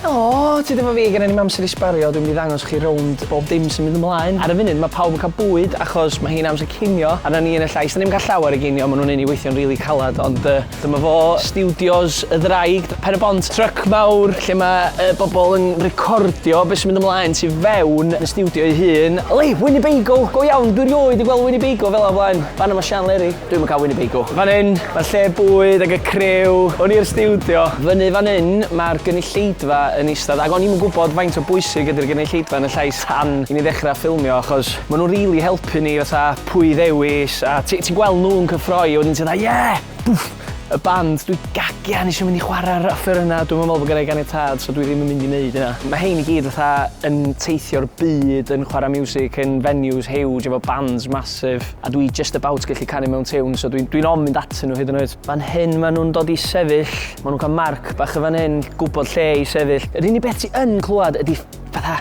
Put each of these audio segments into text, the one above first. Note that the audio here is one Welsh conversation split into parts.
Helo, ti efo fi, gen i amser I sbario, dwi'n mynd I ddangos chi rownd bob dim sy'n mynd ymlaen. Ar y funud mae pawb yn cael bwyd achos mae hi'n amser cinio. A na ni yn y llais, da ni'n cael llawer I ginio, maen nhw'n un I weithio'n rili calad, ond dyma fo stiwdios y ddraig, pen y bont, tryc mawr, lle mae bobl yn recordio beth sy'n mynd ymlaen tu fewn y stiwdio ei hun. Lei, Winnebago, go iawn, dwi'n rioed I gweld Winnebago fel o blaen. Fan yma Sianel, dwi'n mynd cael Winnebago. Fan hyn, mae lle bwyd ag y criw, o'n i'r stiwdio. Fyny fan hyn, mae'r gynulleidfa yn eistedd, ac o'n i'm yn gwybod faint o bwysig ydy'r gynulleidfa yn y llais tan I ni ddechrau ffilmio, achos maen nhw'n rili helpu ni fatha pwy ddewis, a ti'n gweld nhw'n cyffroi, o'n i'n dweud, bwff, y band, dwi'n gagian eisiau mynd I chwarae'r offer yna, dwi'n meddwl bod gennau ganiatad, so dwi ddim yn mynd I wneud yna. Mae hein I gyd fatha yn teithio'r byd, yn chwarae music, yn venues huge, efo bands massive, a dwi just about gallu canu mewn tewn, so dwi'n on mynd atyn nhw hyd yn oed. Fan hyn maen nhw'n dod I sefyll, maen nhw'n cael marc bach y fan hyn, gwybod lle I sefyll. Yr unig beth ti yn clywed ydy fatha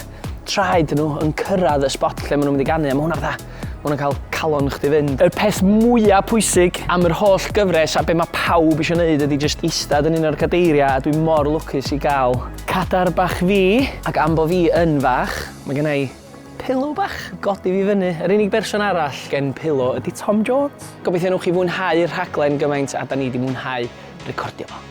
traed nhw yn cyrraedd y spot lle maen nhw'n mynd I ganu, a mae hwnna fatha, maen cael calon chdi fynd. Y peth mwyaf pwysig am yr holl gyfres a be mae pawb eisiau gwneud ydy just eistedd yn un o'r cadeiriau a dwi'n mor lwcus I gael cadar bach fi ac am bo fi yn fach, mae gennau pillow bach godi fi fyny. Yr unig berson arall gen pillow ydy Tom Jones. Gobeithio nwch chi fwynhau'r rhaglen gymaint a da ni wedi mwynhau recordio fo.